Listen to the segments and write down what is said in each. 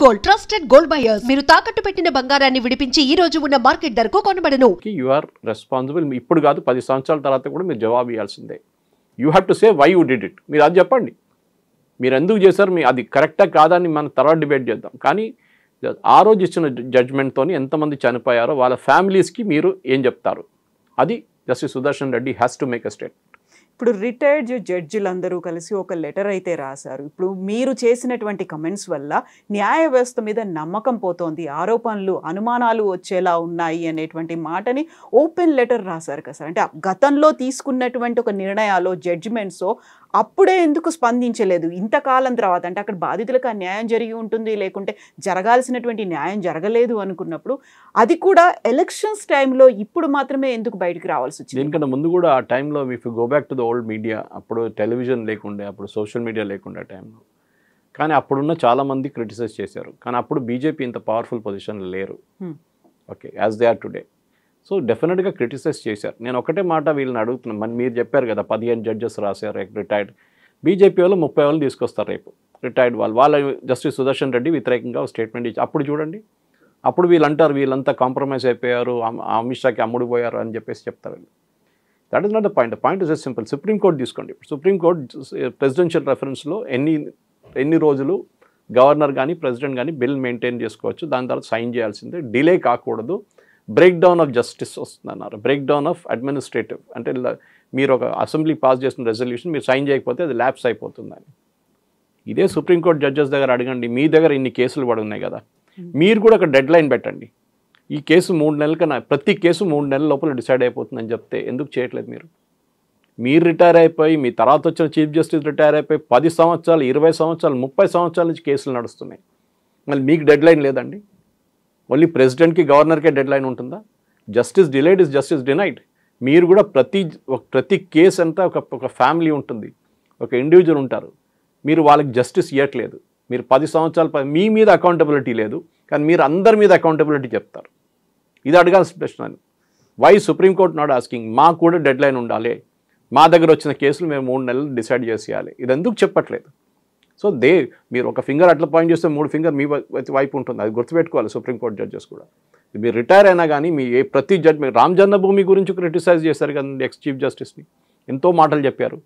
Gold trusted gold buyers మీరు తాకట్టు పెట్టిన బంగారాన్ని విడిపించి ఈ రోజు ఉన్న మార్కెట్ ధరకు కొనబడను. You are responsible. ఇప్పుడు కాదు 10 సంవత్సరాల తర్వాత కూడా మీరు జవాబు ఇవ్వాల్సిందే. You have to say why you did it. మీరు అది చెప్పండి, మీరు ఎందుకు చేశారు, మీ అది కరెక్టా కాదా అని మనం తర్వాత డిబేట్ చేద్దాం. కానీ ఆ రోజు ఇచ్చిన జడ్జ్మెంట్తో ఎంతమంది చనిపోయారో వాళ్ళ ఫ్యామిలీస్కి మీరు ఏం చెప్తారు, అది justice Sudarshan Reddy has to make a statement. ఇప్పుడు రిటైర్డ్ జడ్జిలందరూ కలిసి ఒక లెటర్ అయితే రాశారు. ఇప్పుడు మీరు చేసినటువంటి కమెంట్స్ వల్ల న్యాయ వ్యవస్థ మీద నమ్మకం పోతోంది, ఆరోపణలు అనుమానాలు వచ్చేలా ఉన్నాయి అనేటువంటి మాటని ఓపెన్ లెటర్ రాశారు కదా సార్. అంటే గతంలో తీసుకున్నటువంటి ఒక నిర్ణయాలు జడ్జిమెంట్స్ అప్పుడే ఎందుకు స్పందించలేదు ఇంతకాలం తర్వాత? అంటే అక్కడ బాధితులకు ఆ న్యాయం జరిగి ఉంటుంది, లేకుంటే జరగాల్సినటువంటి న్యాయం జరగలేదు అనుకున్నప్పుడు అది కూడా ఎలక్షన్స్ టైంలో ఇప్పుడు మాత్రమే ఎందుకు బయటకు రావాల్సి వచ్చింది? దీనికన్నా ముందు కూడా ఆ టైంలో if you go back to the old media, అప్పుడు టెలివిజన్ లేకుండే, అప్పుడు సోషల్ మీడియా లేకుండే టైంలో, కానీ అప్పుడున్న చాలామంది క్రిటిసైజ్ చేశారు. కానీ అప్పుడు బీజేపీ ఇంత పవర్ఫుల్ పొజిషన్లో లేరు, okay, as they are today. So డెఫినెట్గా క్రిటిసైజ్ చేశారు. నేను ఒకటే మాట వీళ్ళని అడుగుతున్నాను, మరి మీరు చెప్పారు కదా 15 జడ్జెస్ రాశారు రిటైర్డ్, బీజేపీ వాళ్ళు 30 వాళ్ళు తీసుకొస్తారు రేపు రిటైర్డ్ వాళ్ళ జస్టిస్ సుదర్శన్ రెడ్డి వ్యతిరేకంగా స్టేట్మెంట్ ఇచ్చి అప్పుడు చూడండి, అప్పుడు వీళ్ళు అంటారు వీళ్ళంతా కాంప్రమైజ్ అయిపోయారు, అమిత్ షాకి అమ్ముడు పోయారు అని చెప్పేసి చెప్తారు. That is not the point. The point is simple. Supreme court తీసుకోండి. ఇప్పుడు సుప్రీంకోర్టు ప్రెసిడెన్షియల్ రెఫరెన్స్లో ఎన్ని రోజులు గవర్నర్ కానీ ప్రెసిడెంట్ కానీ బిల్ మెయింటైన్ చేసుకోవచ్చు, దాని తర్వాత సైన్ చేయాల్సిందే, డిలే కాకూడదు. బ్రేక్ డౌన్ ఆఫ్ జస్టిస్ వస్తుందన్నారు, బ్రేక్ డౌన్ ఆఫ్ అడ్మినిస్ట్రేటివ్, అంటే మీరు ఒక అసెంబ్లీ పాస్ చేసిన రెజల్యూషన్ మీరు సైన్ చేయకపోతే అది ల్యాప్స్ అయిపోతుందని. ఇదే సుప్రీంకోర్టు జడ్జెస్ దగ్గర అడగండి, మీ దగ్గర ఇన్ని కేసులు పడి ఉన్నాయి కదా, మీరు కూడా ఒక డెడ్ లైన్ పెట్టండి, ఈ కేసు 3 నెలల కన్నా ప్రతి కేసు 3 నెలల లోపల డిసైడ్ అయిపోతుందని చెప్తే ఎందుకు చేయట్లేదు? మీరు రిటైర్ అయిపోయి మీ తర్వాత వచ్చిన చీఫ్ జస్టిస్ రిటైర్ అయిపోయి 10 సంవత్సరాలు 20 సంవత్సరాలు 30 సంవత్సరాల నుంచి కేసులు నడుస్తున్నాయి, మళ్ళీ మీకు డెడ్ లైన్ లేదండి? ఓన్లీ ప్రెసిడెంట్కి గవర్నర్కే డెడ్ లైన్ ఉంటుందా? Justice delayed is justice denied. మీరు కూడా ప్రతి కేసు అంతా ఒక ఫ్యామిలీ ఉంటుంది, ఒక ఇండివిజువల్ ఉంటారు, మీరు వాళ్ళకి జస్టిస్ ఇవ్వట్లేదు. మీరు 10 సంవత్సరాలు మీ మీద అకౌంటబిలిటీ లేదు, కానీ మీరు అందరి మీద అకౌంటబిలిటీ చెప్తారు. ఇది అడగాల్సిన ప్రశ్న. వై సుప్రీంకోర్టు నాట్ ఆస్కింగ్ మాకు కూడా డెడ్ లైన్ ఉండాలి, మా దగ్గర వచ్చిన కేసులు మేము 3 నెలలు డిసైడ్ చేసేయాలి, ఇది ఎందుకు చెప్పట్లేదు? సో మీరు ఒక ఫింగర్ అట్లా పాయింట్ చేస్తే 3 ఫింగర్ మీ వైపు ఉంటుంది, అది గుర్తుపెట్టుకోవాలి సుప్రీంకోర్టు జడ్జెస్ కూడా. మీరు రిటైర్ అయినా కానీ మీ ప్రతి జడ్జ్, మీరు రామ్ జన్మభూమి గురించి క్రిటిసైజ్ చేశారు కదండి ఎక్స్ చీఫ్ జస్టిస్ని, ఎంతో మాటలు చెప్పారు.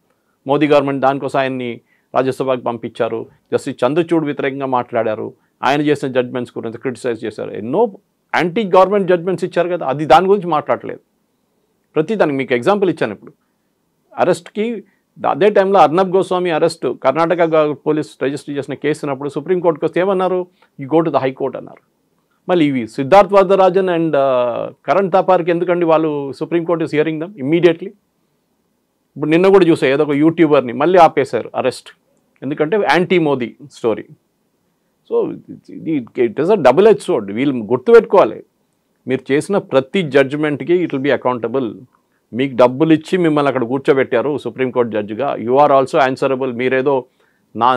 మోదీ గవర్నమెంట్ దానికోసం ఆయన్ని రాజ్యసభకి పంపించారు, జస్టిస్ చంద్రచూడ్ వ్యతిరేకంగా మాట్లాడారు, ఆయన చేసిన జడ్జ్మెంట్స్ గురించి క్రిటిసైజ్ చేశారు, ఎన్నో యాంటీ గవర్నమెంట్ జడ్జ్మెంట్స్ ఇచ్చారు కదా, అది దాని గురించి మాట్లాడలేదు. ప్రతి దానికి మీకు ఎగ్జాంపుల్ ఇచ్చాను. ఇప్పుడు అరెస్ట్కి అదే టైంలో Arnab Goswami arrest Karnataka police register చేసిన కేసు ఉన్నప్పుడు సుప్రీంకోర్టుకి వస్తే ఏమన్నారు, you go to the high court అన్నారు. మళ్ళీ ఇవి సిద్ధార్థ్ వరదరాజన్ అండ్ కరణ్ థాపార్కి ఎందుకండి వాళ్ళు supreme court is hearing them immediately? ఇప్పుడు నిన్న కూడా చూసా ఏదో ఒక యూట్యూబర్ని మళ్ళీ ఆపేశారు అరెస్ట్, ఎందుకంటే anti Modi story. So it is a double edge sword. వీళ్ళు గుర్తుపెట్టుకోవాలి, మీరు చేసిన ప్రతి జడ్జిమెంట్కి ఇట్ విల్ బీ అకౌంటబుల్. మీకు డబ్బులు ఇచ్చి మిమ్మల్ని అక్కడ కూర్చోబెట్టారు సుప్రీంకోర్టు జడ్జిగా, యు ఆర్ ఆల్సో ఆన్సరబుల్. మీరేదో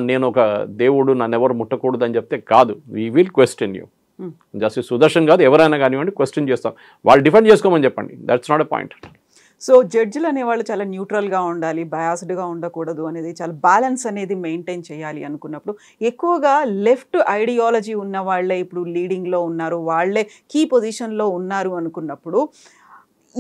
నేను ఒక దేవుడు నన్ను ఎవరు ముట్టకూడదు అని చెప్తే కాదు, we will question you. Justice Sudarshan కాదు ఎవరైనా కానివ్వండి క్వశ్చన్ చేస్తాం, వాళ్ళు డిఫెండ్ చేసుకోమని చెప్పండి, that's not a point. So జడ్జిలు అనేవాళ్ళు చాలా న్యూట్రల్గా ఉండాలి, బయాస్డ్గా ఉండకూడదు అనేది, చాలా బ్యాలెన్స్ అనేది మెయింటైన్ చేయాలి అనుకున్నప్పుడు ఎక్కువగా లెఫ్ట్ ఐడియాలజీ ఉన్న వాళ్ళే ఇప్పుడు లీడింగ్లో ఉన్నారు, వాళ్ళే కీ పొజిషన్లో ఉన్నారు అనుకున్నప్పుడు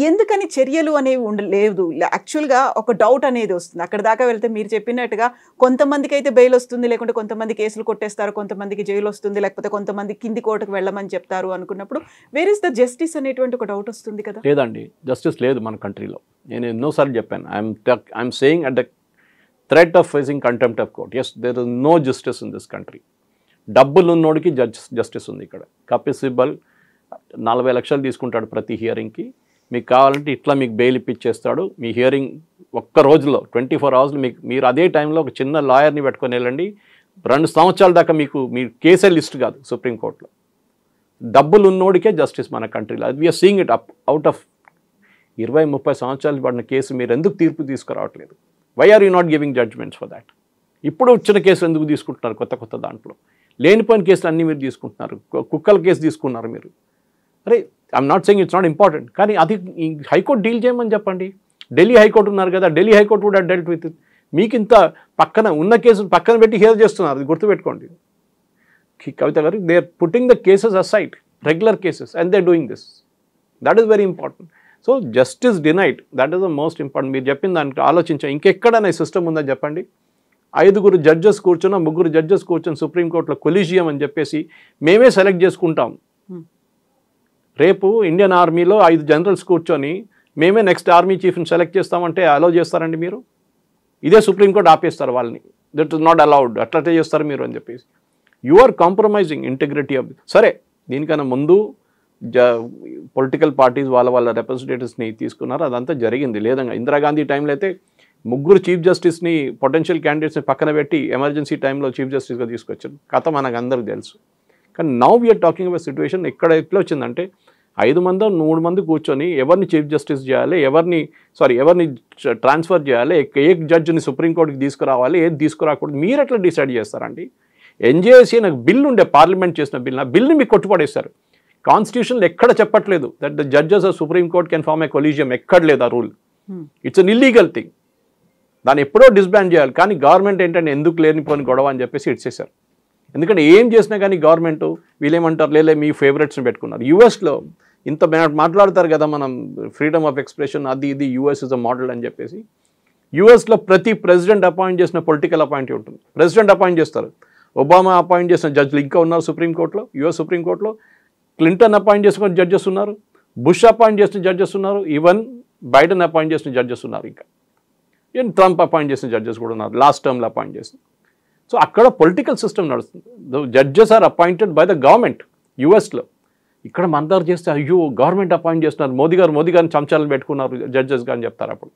ఎందుకని చర్యలు అనేవి ఉండలేదు? యాక్చువల్గా ఒక డౌట్ అనేది వస్తుంది. అక్కడ దాకా వెళ్తే మీరు చెప్పినట్టుగా కొంతమందికి అయితే బెయిల్ వస్తుంది, లేకుంటే కొంతమంది కేసులు కొట్టేస్తారు, కొంతమందికి జైలు వస్తుంది, లేకపోతే కొంతమంది కింది కోర్టుకు వెళ్ళమని చెప్తారు అనుకున్నప్పుడు వేర్ ఇస్ ద జస్టిస్ అనేటువంటి ఒక డౌట్ వస్తుంది కదా. లేదండి, జస్టిస్ లేదు మన కంట్రీలో. నేను ఎన్నోసార్లు చెప్పాను, I'm saying at the threat of facing contempt of court, yes there is no justice in this country. డబ్బులు ఉన్నోడికి జస్టిస్ ఉంది ఇక్కడ. కపిల్ సిబ్బల్ 40 లక్షలు తీసుకుంటాడు ప్రతి హియరింగ్కి, మీకు కావాలంటే ఇట్లా మీకు బెయిల్ ఇప్పించేస్తాడు. మీ హియరింగ్ ఒక్క రోజులో 24 అవర్స్లో మీరు అదే టైంలో ఒక చిన్న లాయర్ని పెట్టుకొని వెళ్ళండి, 2 సంవత్సరాల దాకా మీ కేసే లిస్ట్ కాదు సుప్రీంకోర్టులో. డబ్బులు ఉన్నోడికే జస్టిస్ మన కంట్రీలో. అది we're seeing it out of 20-30 సంవత్సరాలు పడిన కేసు మీరు ఎందుకు తీర్పు తీసుకురావట్లేదు? Why are you not giving judgements for that? ఇప్పుడు వచ్చిన కేసులు ఎందుకు తీసుకుంటున్నారు? కొత్త దాంట్లో లేనిపోయిన కేసులు అన్నీ మీరు తీసుకుంటున్నారు. కుక్కల కేసు తీసుకున్నారు మీరు. అరే I'm not saying it's not important, కానీ అది హైకోర్టు డీల్ చేయమని చెప్పండి. ఢిల్లీ హైకోర్టు ఉన్నారు కదా, ఢిల్లీ హైకోర్టు కూడా డెల్ట్ విత్. మీకు ఇంత పక్కన ఉన్న కేసులు పక్కన పెట్టి హియర్ చేస్తున్నారు, అది గుర్తుపెట్టుకోండి. Kavita garu, they are putting the cases aside, regular cases, and they are doing this. That is very important. So justice denied, that is the most important. మీరు చెప్పిన దానికి ఆలోచించాం, ఇంకెక్కడైనా సిస్టమ్ ఉందని చెప్పండి. 5 జడ్జెస్ కూర్చున్న 3 జడ్జెస్ కూర్చొని సుప్రీంకోర్టులో కొలీజియం అని చెప్పేసి మేమే సెలెక్ట్ చేసుకుంటాం. రేపు ఇండియన్ ఆర్మీలో 5 జనరల్స్ కూర్చొని మేమే నెక్స్ట్ ఆర్మీ చీఫ్ని సెలెక్ట్ చేస్తామంటే అలౌ చేస్తారండి మీరు? ఇదే సుప్రీంకోర్టు ఆపేస్తారు వాళ్ళని. దట్ ఇస్ నాట్ అలౌడ్, అట్లా చేస్తారు మీరు అని చెప్పేసి. You are compromising integrity of. సరే, దీనికన్నా ముందు పొలిటికల్ పార్టీస్ వాళ్ళ రిప్రజెంటేటివ్స్ని తీసుకున్నారు, అదంతా జరిగింది. లేదంగా ఇందిరాగాంధీ టైంలో అయితే 3 చీఫ్ జస్టిస్ని పొటెన్షియల్ క్యాండిడేట్స్ని పక్కన పెట్టి ఎమర్జెన్సీ టైంలో చీఫ్ జస్టిస్గా తీసుకొచ్చారు. కథ మనకు అందరికి తెలుసు. కానీ now we're talking about situation ఎక్కడ ఎట్లా వచ్చిందంటే 5 మందో 3 మంది కూర్చొని ఎవరిని చీఫ్ జస్టిస్ చేయాలి, ఎవరిని ట్రాన్స్ఫర్ చేయాలి, ఏ జడ్జిని సుప్రీంకోర్టుకి తీసుకురావాలి, ఏది తీసుకురాకూడదు మీరు ఎట్లా డిసైడ్ చేస్తారండి? ఎన్జేఎస్సీ నాకు బిల్లు ఉండే, పార్లమెంట్ చేసిన బిల్, ఆ బిల్ని మీకు కొట్టుపడేస్తారు. కాన్స్టిట్యూషన్లో ఎక్కడ చెప్పట్లేదు that the judges of supreme court can form a collegium, ఎక్కడ లేదు ఆ rule. It's an illegal thing. దాన్ని ఎప్పుడో డిస్బ్యాండ్ చేయాలి. కానీ గవర్నమెంట్ ఏంటంటే ఎందుకు లేనిపోని గొడవ అని చెప్పేసి ఇచ్చేసారు. ఎందుకంటే ఏం చేసినా కానీ గవర్నమెంట్ వీళ్ళేమంటారు, లేలే మీ ఫేవరెట్స్ని పెట్టుకున్నారు. యూఎస్లో ఇంత మాట్లాడతారు కదా మనం ఫ్రీడమ్ ఆఫ్ ఎక్స్ప్రెషన్, అది ఇది యూఎస్ ఇస్ అ మోడల్ అని చెప్పేసి. యూఎస్లో ప్రతి ప్రెసిడెంట్ అపాయింట్ చేసిన పొలిటికల్ అపాయింట్ ఉంటుంది. ప్రెసిడెంట్ అపాయింట్ చేస్తారు. ఒబామా అపాయింట్ చేసిన జడ్జిలు ఇంకా ఉన్నారు సుప్రీంకోర్టులో, యూఎస్ సుప్రీంకోర్టులో. క్లింటన్ అపాయింట్ చేసుకున్న జడ్జెస్ ఉన్నారు, బుష్ అపాయింట్ చేసిన జడ్జెస్ ఉన్నారు, ఈవెన్ బైడెన్ అపాయింట్ చేసిన జడ్జెస్ ఉన్నారు, ఇంకా ఈవెన్ ట్రంప్ అపాయింట్ చేసిన జడ్జెస్ కూడా ఉన్నారు లాస్ట్ టర్మ్లో అపాయింట్ చేసిన. సో అక్కడ పొలిటికల్ సిస్టమ్ నడుస్తుంది. Judges are appointed by the government యూఎస్లో. ఇక్కడ మన దగ్గర చేస్తే అయ్యో గవర్నమెంట్ అపాయింట్ చేస్తున్నారు, మోదీ గారిని చంచాలను పెట్టుకున్నారు జడ్జెస్గా అని చెప్తారు. అప్పుడు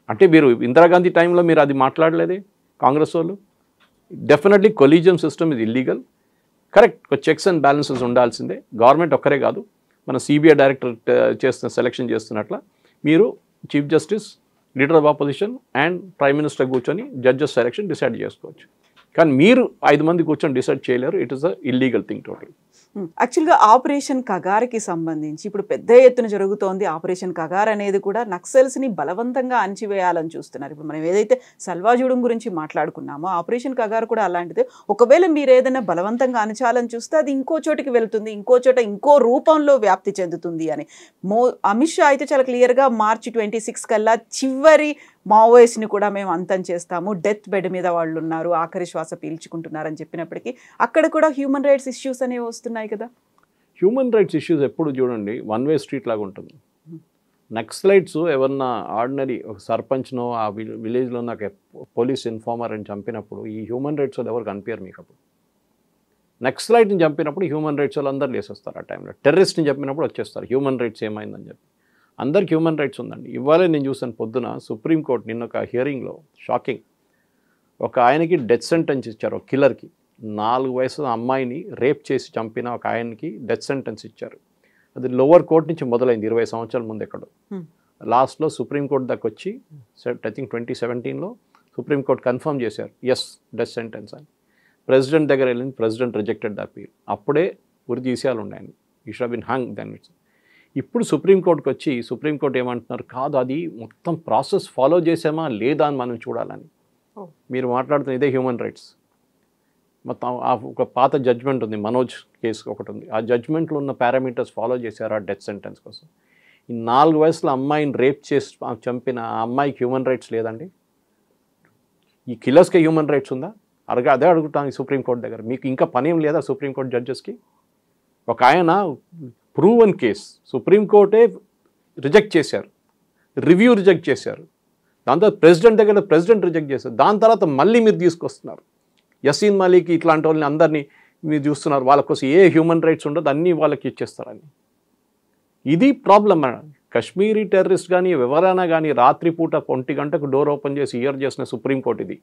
అంటే మీరు ఇందిరాగాంధీ టైంలో మీరు అది మాట్లాడలేదే కాంగ్రెస్ వాళ్ళు? డెఫినెట్లీ కొలీజియం సిస్టమ్ ఇది illegal. Correct, checks and balances ఉండాల్సిందే. గవర్నమెంట్ ఒక్కరే కాదు, మన సిబిఐ డైరెక్టర్ సెలెక్షన్ చేస్తున్నట్ల మీరు chief justice, leader of opposition and prime minister కూర్చొని జడ్జెస్ సెలెక్షన్ డిసైడ్ చేసుకోవచ్చు. కానీ మీరు 5 మంది కూర్చొని డిసైడ్ చేయలేరు. It is a illegal thing total. యాక్చువల్గా ఆపరేషన్ కగార్కి సంబంధించి ఇప్పుడు పెద్ద ఎత్తున జరుగుతోంది. ఆపరేషన్ కగార్ అనేది కూడా నక్సల్స్ని బలవంతంగా అణచివేయాలని చూస్తున్నారు. ఇప్పుడు మనం ఏదైతే సల్వాజూడం గురించి మాట్లాడుకున్నామో ఆపరేషన్ కగార్ కూడా అలాంటిదే. ఒకవేళ మీరు ఏదైనా బలవంతంగా అణచాలని చూస్తే అది ఇంకో చోటికి వెళ్తుంది, ఇంకో చోట ఇంకో రూపంలో వ్యాప్తి చెందుతుంది అని అమిత్ షా అయితే చాలా క్లియర్గా March 26 కల్లా చివరి మావోయిస్ట్ని కూడా మేము అంతం చేస్తాము, డెత్ బెడ్ మీద వాళ్ళు ఉన్నారు, ఆఖరి శ్వాస పీల్చుకుంటున్నారని చెప్పినప్పటికీ అక్కడ కూడా హ్యూమన్ రైట్స్ ఇష్యూస్ అనేవి వస్తున్నాయి కదా. హ్యూమన్ రైట్స్ ఇష్యూస్ ఎప్పుడు చూడండి వన్ వే స్ట్రీట్ లాగా ఉంటుంది. నక్సలైట్స్ ఎవరన్నా ఆర్డినరీ ఒక సర్పంచ్నో ఆ విలేజ్లో నాకు పోలీస్ ఇన్ఫార్మర్ అని చంపినప్పుడు ఈ హ్యూమన్ రైట్స్ వాళ్ళు ఎవరు కనిపించారు మీకు. అప్పుడు నక్సలైట్ని చంపినప్పుడు హ్యూమన్ రైట్స్ వాళ్ళు అందరు లేసేస్తారు. ఆ టైంలో టెర్రరిస్ట్ని చంపినప్పుడు వచ్చేస్తారు హ్యూమన్ రైట్స్ ఏమైందని చెప్పి. అందరికి హ్యూమన్ రైట్స్ ఉందండి. ఇవాళే నేను చూసాను పొద్దున సుప్రీంకోర్టు నిన్న ఒక హియరింగ్లో షాకింగ్, ఒక ఆయనకి డెత్ సెంటెన్స్ ఇచ్చారు. ఒక కిల్లర్కి 4 వయసుల అమ్మాయిని రేప్ చేసి చంపిన ఒక ఆయనకి డెత్ సెంటెన్స్ ఇచ్చారు. అది లోవర్ కోర్ట్ నుంచి మొదలైంది 20 సంవత్సరాల ముందు ఎక్కడో. లాస్ట్లో సుప్రీంకోర్టు దాకా వచ్చి ఐ థింక్ 2017లో సుప్రీంకోర్టు కన్ఫర్మ్ చేశారు ఎస్ డెత్ సెంటెన్స్ అని. ప్రెసిడెంట్ దగ్గర వెళ్ళింది, ప్రెసిడెంట్ రిజెక్టెడ్ ద అపీల్. అప్పుడే ఉరి తీసేయాలి ఉన్నాయని, ఈ షుడ్ బిన్ హంగ్ దెన్. ఇప్పుడు సుప్రీంకోర్టుకి వచ్చి సుప్రీంకోర్టు ఏమంటున్నారు, కాదు అది మొత్తం ప్రాసెస్ ఫాలో చేసామా లేదా అని మనం చూడాలని. మీరు మాట్లాడుతున్న ఇదే హ్యూమన్ రైట్స్. మొత్తం ఒక పాత జడ్జ్మెంట్ ఉంది, మనోజ్ కేసు ఒకటి ఉంది. ఆ జడ్జ్మెంట్లో ఉన్న పారామీటర్స్ ఫాలో చేశారు ఆ డెత్ సెంటెన్స్ కోసం. ఈ 4 వయసుల అమ్మాయిని రేప్ చేసి చంపిన ఆ అమ్మాయికి హ్యూమన్ రైట్స్ లేదండి. ఈ కిల్లర్స్కి హ్యూమన్ రైట్స్ ఉందా? అదే అడుగుతాను ఈ సుప్రీంకోర్టు దగ్గర. మీకు ఇంకా పనేం లేదా సుప్రీంకోర్టు జడ్జెస్కి? ఒక ఆయన ప్రూవన్ కేస్ సుప్రీంకోర్టే రిజెక్ట్ చేశారు, రివ్యూ రిజెక్ట్ చేశారు. దాని తర్వాత ప్రెసిడెంట్ దగ్గర ప్రెసిడెంట్ రిజెక్ట్ చేశారు. దాని తర్వాత మళ్ళీ మీరు తీసుకొస్తున్నారు యసీన్ మలీకి ఇట్లాంటి వాళ్ళని అందరినీ మీరు చూస్తున్నారు. వాళ్ళ కోసం ఏ హ్యూమన్ రైట్స్ ఉండదు, అన్నీ వాళ్ళకి ఇచ్చేస్తారని. ఇది ప్రాబ్లం. కశ్మీరీ టెర్రరిస్ట్ కానీ ఎవరైనా కానీ రాత్రిపూట 1 గంటకు డోర్ ఓపెన్ చేసి ఇయర్ చేసిన సుప్రీంకోర్టు ఇది.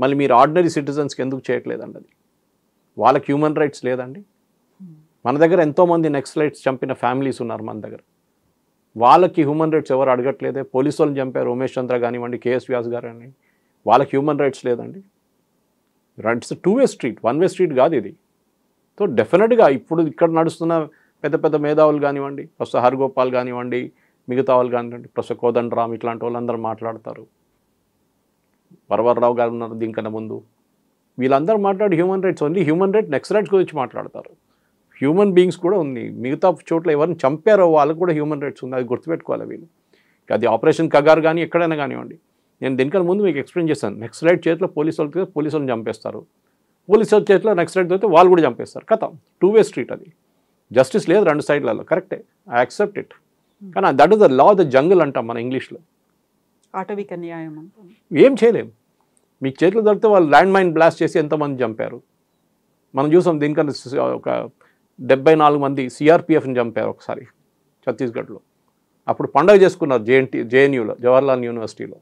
మళ్ళీ మీరు ఆర్డినరీ సిటిజన్స్కి ఎందుకు చేయట్లేదండి? అది వాళ్ళకి హ్యూమన్ రైట్స్ లేదండి. మన దగ్గర ఎంతోమంది నక్సలైట్స్ చంపిన ఫ్యామిలీస్ ఉన్నారు మన దగ్గర. వాళ్ళకి హ్యూమన్ రైట్స్ ఎవరు అడగట్లేదే. పోలీసు వాళ్ళని చంపారు, ఉమేష్ చంద్ర కానివ్వండి, కేఎస్ వ్యాస్ గారు అని. వాళ్ళకి హ్యూమన్ రైట్స్ లేదండి. It's 2 way street, 1 way street కాదు ఇది. సో డెఫినెట్గా ఇప్పుడు ఇక్కడ నడుస్తున్న పెద్ద పెద్ద మేధావులు కానివ్వండి, ప్రొఫెసర్ హర్గోపాల్ కానివ్వండి, మిగతా వాళ్ళు కానివ్వండి, ప్రొఫెసర్ కోదండరామ్, ఇట్లాంటి వాళ్ళందరూ మాట్లాడతారు. వరవరరావు గారు ఉన్నారు దీనికన్నా ముందు. వీళ్ళందరూ మాట్లాడి human rights only human right next rights గురించి మాట్లాడతారు. హ్యూమన్ బీయింగ్స్ కూడా ఉంది, మిగతా చోట్ల ఎవరిని చంపారో వాళ్ళకు కూడా హ్యూమన్ రైట్స్ ఉంది, అది గుర్తుపెట్టుకోవాలి వీళ్ళు. అది ఆపరేషన్ కగార్ కానీ ఎక్కడైనా కానివ్వండి. నేను దీనికన్నా ముందు మీకు ఎక్స్ప్లెయిన్ చేశాను. నెక్స్ట్ రైట్ చేతిలో పోలీసు వాళ్ళని చంపేస్తారు, పోలీసు వాళ్ళ చేతిలో నెక్స్ట్ రైట్ అయితే వాళ్ళు కూడా చంపేస్తారు. కథ 2-way స్ట్రీట్. అది జస్టిస్ లేదు 2 సైడ్లలో, కరెక్టే, ఐ యాక్సెప్ట్ ఇట్. కానీ that is the law of the jungle అంటాం మన ఇంగ్లీష్లో. ఆటవిక న్యాయం అంటాం. ఏం చేయలేం. మీకు చేతులు దొరికితే వాళ్ళు ల్యాండ్ మైన్ బ్లాస్ట్ చేసి ఎంతమంది చంపారు మనం చూసాం. దీనికన్నా ఒక 74 మంది సిఆర్పిఎఫ్ని చంపారు ఒకసారి ఛత్తీస్గఢ్లో. అప్పుడు పండగ చేసుకున్నారు జేఎన్యూలో, జవహర్లాల్ యూనివర్సిటీలో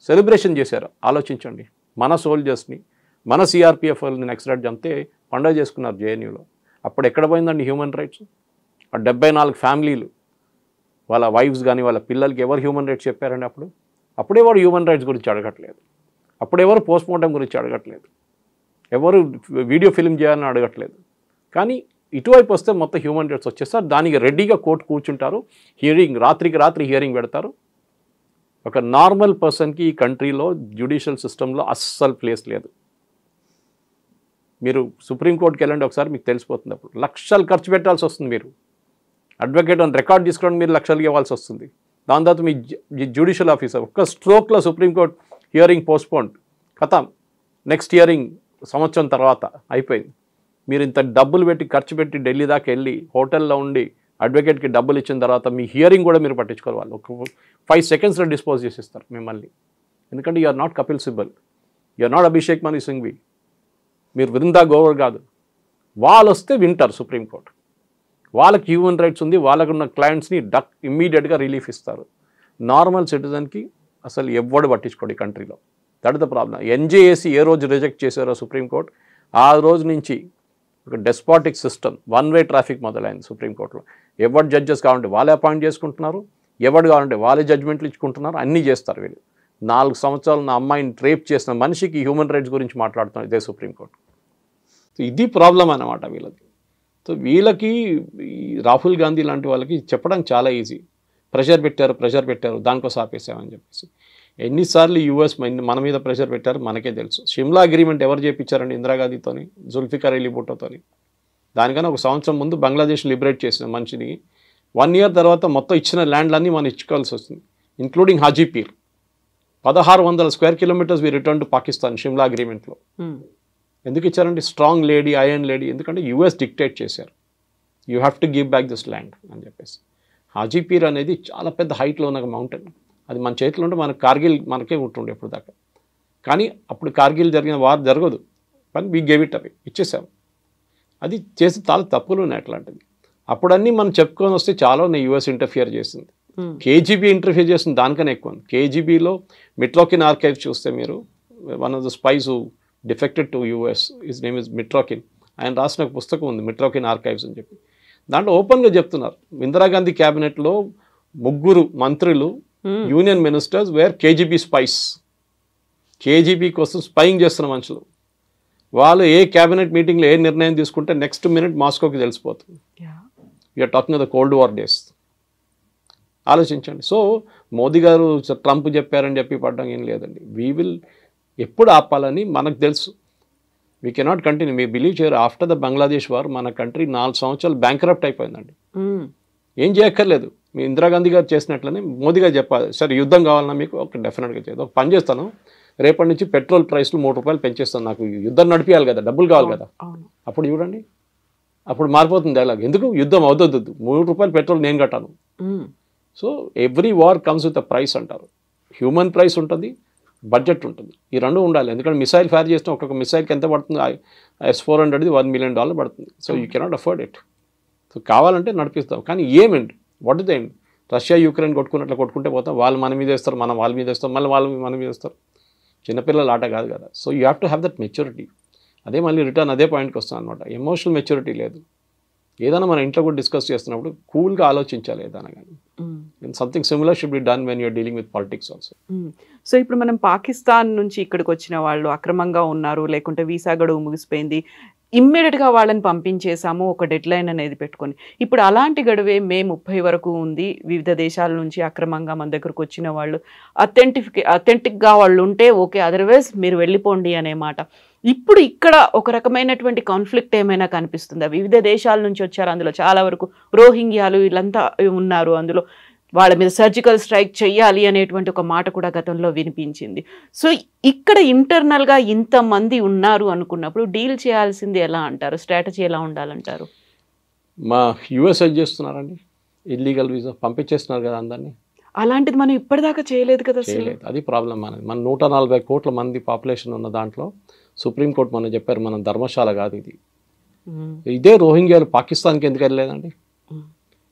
సెలబ్రేషన్ చేశారు. ఆలోచించండి, మన సోల్జర్స్ని మన సిఆర్పిఎఫ్ వాళ్ళని నెక్స్ట్ రైట్ చంపితే పండగ చేసుకున్నారు జేఎన్యూలో. అప్పుడు ఎక్కడ పోయిందండి హ్యూమన్ రైట్స్? ఆ 74 ఫ్యామిలీలు, వాళ్ళ వైఫ్స్ కానీ వాళ్ళ పిల్లలకి ఎవరు హ్యూమన్ రైట్స్ చెప్పారండి? అప్పుడెవరు హ్యూమన్ రైట్స్ గురించి అడగట్లేదు, అప్పుడెవరు పోస్ట్మార్టం గురించి అడగట్లేదు, ఎవరు వీడియో ఫిల్మ్ చేయాలని అడగట్లేదు. కానీ ఇటువైపు వస్తే మొత్తం హ్యూమన్ రైట్స్ వచ్చేస్తారు. దానికి రెడీగా కోర్టు కూర్చుంటారు, హియరింగ్ రాత్రికి రాత్రి హియరింగ్ పెడతారు. ఒక నార్మల్ పర్సన్కి ఈ కంట్రీలో జ్యుడిషియల్ సిస్టంలో అస్సలు ప్లేస్ లేదు. మీరు సుప్రీంకోర్టుకి వెళ్ళండి ఒకసారి, మీకు తెలిసిపోతుంది. అప్పుడు లక్షలు ఖర్చు పెట్టాల్సి వస్తుంది. మీరు అడ్వకేట్ అని రికార్డ్ తీసుకోవడం మీరు లక్షలు ఇవ్వాల్సి వస్తుంది. దాని తర్వాత మీ జ్యుడిషియల్ ఆఫీసర్ ఒక్క స్ట్రోక్లో సుప్రీంకోర్టు హియరింగ్ పోస్ట్పోన్, ఖతం, నెక్స్ట్ హియరింగ్ సంవత్సరం తర్వాత అయిపోయింది. మీరు ఇంత డబ్బులు పెట్టి ఖర్చు పెట్టి ఢిల్లీ దాకా వెళ్ళి హోటల్లో ఉండి అడ్వకేట్కి డబ్బులు ఇచ్చిన తర్వాత మీ హియరింగ్ కూడా మీరు పట్టించుకోవాలి. వాళ్ళు ఒక 5 సెకండ్స్లో డిస్పోజ్ చేసిస్తారు మిమ్మల్ని. ఎందుకంటే you are not Kapil Sibal, you are not Abhishek Manu Singhvi, మీరు బృందా గోవర్ కాదు. వాళ్ళు వస్తే వింటారు సుప్రీంకోర్టు, వాళ్ళకి హ్యూమన్ రైట్స్ ఉంది, వాళ్ళకున్న క్లయింట్స్ని ఇమ్మీడియట్గా రిలీఫ్ ఇస్తారు. నార్మల్ సిటిజన్కి అసలు ఎవ్వడు పట్టించుకోడు ఈ కంట్రీలో. That is the problem. NJAC ఏ రోజు రిజెక్ట్ చేశారో సుప్రీంకోర్టు, ఆ రోజు నుంచి ఒక డెస్పాటిక్ సిస్టమ్, 1-way ట్రాఫిక్ మొదలైంది సుప్రీంకోర్టులో. ఎవరు జడ్జెస్ కావాలంటే వాళ్ళే అపాయింట్ చేసుకుంటున్నారు, ఎవరు కావాలంటే వాళ్ళే జడ్జ్మెంట్లు ఇచ్చుకుంటున్నారు, అన్నీ చేస్తారు వీళ్ళు. 4 సంవత్సరాలు నా అమ్మాయిని రేప్ చేసిన మనిషికి హ్యూమన్ రైట్స్ గురించి మాట్లాడుతున్నారు ఇదే సుప్రీంకోర్టు. సో ఇది ప్రాబ్లం అన్నమాట వీళ్ళది. సో వీళ్ళకి రాహుల్ గాంధీ లాంటి వాళ్ళకి చెప్పడానికి చాలా ఈజీ. ప్రెషర్ పెట్టారు దానికోసం ఆపేసామని చెప్పేసి. ఎన్నిసార్లు యూఎస్ మన మీద ప్రెషర్ పెట్టారు మనకే తెలుసు. షిమ్లా అగ్రిమెంట్ ఎవరు చేయించారండి? ఇందిరాగాంధీతోని, జుల్ఫికర్ అలీ భుట్టోతోని. దానికన్నా ఒక సంవత్సరం ముందు బంగ్లాదేశ్ లిబరేట్ చేసిన మనిషిని 1 year తర్వాత మొత్తం ఇచ్చిన ల్యాండ్లన్నీ మనం ఇచ్చుకోవాల్సి వస్తుంది, including Hajipir. 1600 square kilometers we return to Pakistan Shimla అగ్రిమెంట్లో. ఎందుకు ఇచ్చారండి? Strong lady, iron lady. ఎందుకంటే యూఎస్ డిక్టేట్ చేశారు, you have to give back this land అని చెప్పేసి. హాజీపీర్ అనేది చాలా పెద్ద హైట్లో ఉన్న మౌంటైన్. అది మన చేతిలో ఉంటే మన కార్గిల్ మనకే ఉంటుండే ఎప్పుడు దాకా. కానీ అప్పుడు కార్గిల్ జరిగిన వార్ జరగదు, కానీ వీ గేవ్ ఇట్ అవి, ఇచ్చేసాం. అది చేసి చాలా తప్పులు ఉన్నాయి అట్లాంటివి. అప్పుడన్నీ మనం చెప్పుకొని వస్తే చాలా యూఎస్ ఇంటర్ఫియర్ చేసింది. కేజీబీ ఇంటర్ఫియర్ చేసింది దానికన్నా ఎక్కువ. కేజీబీలో మిట్రోకిన్ ఆర్కైవ్స్ చూస్తే మీరు, one of the spice who defected to US, his name is మిట్రోకిన్. ఆయన రాసిన ఒక పుస్తకం ఉంది మిట్రోకిన్ ఆర్కైవ్స్ అని చెప్పి. దాంట్లో ఓపెన్గా చెప్తున్నారు, ఇందిరాగాంధీ క్యాబినెట్లో 3 మంత్రులు union ministers wear KGB spice. KGB కోసం స్పైయింగ్ చేస్తున్న మనుషులు. వాళ్ళు ఏ క్యాబినెట్ మీటింగ్లో ఏ నిర్ణయం తీసుకుంటే నెక్స్ట్ మినిట్ మాస్కోకి తెలిసిపోతుంది. You're talking of the cold war days. ఆలోచించండి. సో మోదీ గారు ట్రంప్ చెప్పారని చెప్పి పడడం ఏం లేదండి. వీ విల్ ఎప్పుడు ఆపాలని మనకు తెలుసు. We cannot continue. Me believe చేయరు, ఆఫ్టర్ ద బంగ్లాదేశ్ వార్ మన కంట్రీ 4 సంవత్సరాలు బ్యాంక్రప్ట్ అయిపోయిందండి. ఏం చేయక్కర్లేదు, మీ ఇందిరాగాంధీ గారు చేసినట్లనే మోదీ గారు చెప్పాలి, సరే యుద్ధం కావాలన్నా మీకు ఒక డెఫినెట్గా చేయదు, ఒక పని చేస్తాను, రేపటి నుంచి పెట్రోల్ ప్రైస్లు 3 రూపాయలు పెంచేస్తాను, నాకు యుద్ధం నడిపించాలి కదా, డబ్బులు కావాలి కదా. అప్పుడు చూడండి, అప్పుడు మారిపోతుంది డైలాగ్. ఎందుకు యుద్ధం అవుతుంది, 3 రూపాయలు పెట్రోల్ నేను కట్టాను. So every war comes with a price అంటారు. హ్యూమన్ ప్రైస్ ఉంటుంది, బడ్జెట్ ఉంటుంది, ఈ 2 ఉండాలి. ఎందుకంటే మిసైల్ ఫైర్ చేసిన ఒక్కొక్క మిసైల్కి ఎంత పడుతుంది? S-400ది $1 million పడుతుంది. So you cannot afford it. So కావాలంటే నడిపిస్తాం, కానీ ఏమండి, what is the end? Russia Ukraine కొట్టుకున్నట్లు కొట్టుకుంటే పోతాం, వాళ్ళు మన మీద వేస్తారు, మనం వాళ్ళ మీద వేస్తాం, మళ్ళీ వాళ్ళు మన మీద వేస్తారు. చిన్నపిల్లల ఆట కాదు కదా. So you have to have that maturity. అదే మళ్ళీ రిటర్న్ అదే పాయింట్కి వస్తాం అనమాట. ఎమోషనల్ మెచ్యూరిటీ లేదు. ఏదైనా మన ఇంట్లో కూడా డిస్కస్ చేస్తున్నప్పుడు కూల్గా ఆలోచించాలి ఏదైనా కానీ. Something similar should be done when you're dealing with politics also. So ఇప్పుడు మనం పాకిస్తాన్ నుంచి ఇక్కడికి వచ్చిన వాళ్ళు అక్రమంగా ఉన్నారు, లేకుంటే వీసా గడువు ముగిసిపోయింది, ఇమ్మీడియట్గా వాళ్ళని పంపించేసాము ఒక డెడ్ లైన్ అనేది పెట్టుకొని. ఇప్పుడు అలాంటి గడువే మే 30 వరకు ఉంది. వివిధ దేశాల నుంచి అక్రమంగా మన దగ్గరకు వచ్చిన వాళ్ళు అథెంటిక్గా వాళ్ళు ఉంటే ఓకే, అదర్వైజ్ మీరు వెళ్ళిపోండి అనే మాట. ఇప్పుడు ఇక్కడ ఒక రకమైనటువంటి కాన్ఫ్లిక్ట్ ఏమైనా కనిపిస్తుందా? వివిధ దేశాల నుంచి వచ్చారు, అందులో చాలా వరకు రోహింగ్యాలు వీళ్ళంతా ఉన్నారు, అందులో వాళ్ళ మీద సర్జికల్ స్ట్రైక్ చెయ్యాలి అనేటువంటి ఒక మాట కూడా గతంలో వినిపించింది. సో ఇక్కడ ఇంటర్నల్గా ఇంతమంది ఉన్నారు అనుకున్నప్పుడు డీల్ చేయాల్సింది ఎలా అంటారు? స్ట్రాటజీ ఎలా ఉండాలంటారు? మా యూఎస్ అది చేస్తున్నారండి, ఇల్లీగల్ వీసా పంపించేస్తున్నారు కదా అందరినీ. అలాంటిది మనం ఇప్పటిదాకా చేయలేదు కదా. చేయలేదు, అది ప్రాబ్లం. మన 140 కోట్ల మంది పాపులేషన్ ఉన్న దాంట్లో సుప్రీంకోర్టు మనం చెప్పారు మనం ధర్మశాల కాదు ఇది. ఇదే రోహింగ్యాలు పాకిస్తాన్కి ఎందుకు వెళ్ళలేదండి?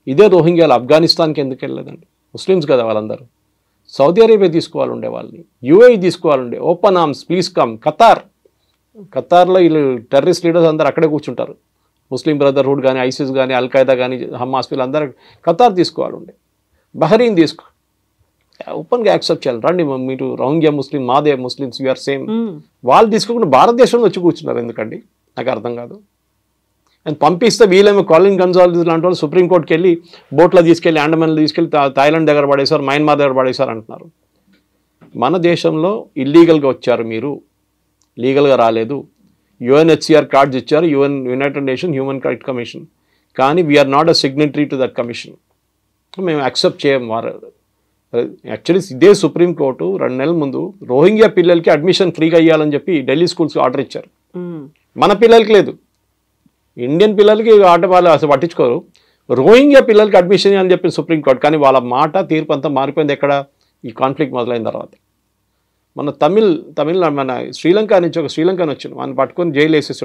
ఇదే రోహింగ్యాలు ఆఫ్ఘనిస్తాన్కి ఎందుకు వెళ్ళలేదండి? ముస్లిమ్స్ కదా వాళ్ళందరూ. సౌదీ అరేబియా తీసుకోవాలి ఉండే వాళ్ళని, యూఏఈ తీసుకోవాలండే, ఓపెన్ ఆర్మ్స్ ప్లీజ్ కమ్. ఖతార్లో వీళ్ళు టెర్రరిస్ట్ లీడర్స్ అందరూ అక్కడే కూర్చుంటారు. ముస్లిం బ్రదర్హుడ్ కానీ, ఐసిస్ కానీ, అల్ఖైదా కానీ, హమాస్ వీళ్ళందరూ ఖతార్ తీసుకోవాలి ఉండే, బహరీన్ తీసుకో, ఓపెన్గా యాక్సెప్ట్ చేయాలి. రండి మీరు రోహింగ్యా ముస్లిం, మాదే ముస్లిమ్స్, యూఆర్ సేమ్. వాళ్ళు తీసుకోకుండా భారతదేశంలో వచ్చి కూర్చున్నారు ఎందుకండి? నాకు అర్థం కాదు. అండ్ పంపిస్తే వీళ్ళేమో కాలిన్ గన్జాల్విస్ లాంటి వాళ్ళు సుప్రీంకోర్టుకి వెళ్ళి బోట్లో తీసుకెళ్ళి, అండమాన్లో తీసుకెళ్ళి థాయిలాండ్ దగ్గర పడేశారు, మయన్మార్ దగ్గర పడేశారు అంటున్నారు. మన దేశంలో ఇల్లీగల్గా వచ్చారు, మీరు లీగల్గా రాలేదు. యుఎన్హెచ్సిఆర్ కార్డ్స్ ఇచ్చారు, United Nation Human Right Commission, కానీ we're not a signatory to that commission. మేము యాక్సెప్ట్ చేయం. యాక్చువల్లీ ఇదే సుప్రీంకోర్టు 2 నెలల ముందు రోహింగ్యా పిల్లలకి అడ్మిషన్ ఫ్రీగా ఇవ్వాలని చెప్పి ఢిల్లీ స్కూల్స్కి ఆర్డర్ ఇచ్చారు. మన పిల్లలకి లేదు, ఇండియన్ పిల్లలకి ఆట వాళ్ళు అసలు పట్టించుకోరు. రోహింగ్యా పిల్లలకి అడ్మిషన్ ఇవ్వాలని చెప్పి సుప్రీంకోర్టు, కానీ వాళ్ళ మాట తీర్పు అంతా మారిపోయింది ఎక్కడ? ఈ కాన్ఫ్లిక్ట్ మొదలైన తర్వాత. మన మన శ్రీలంక నుంచి ఒక శ్రీలంకని వచ్చింది, మనం పట్టుకొని జైలు వేసేసి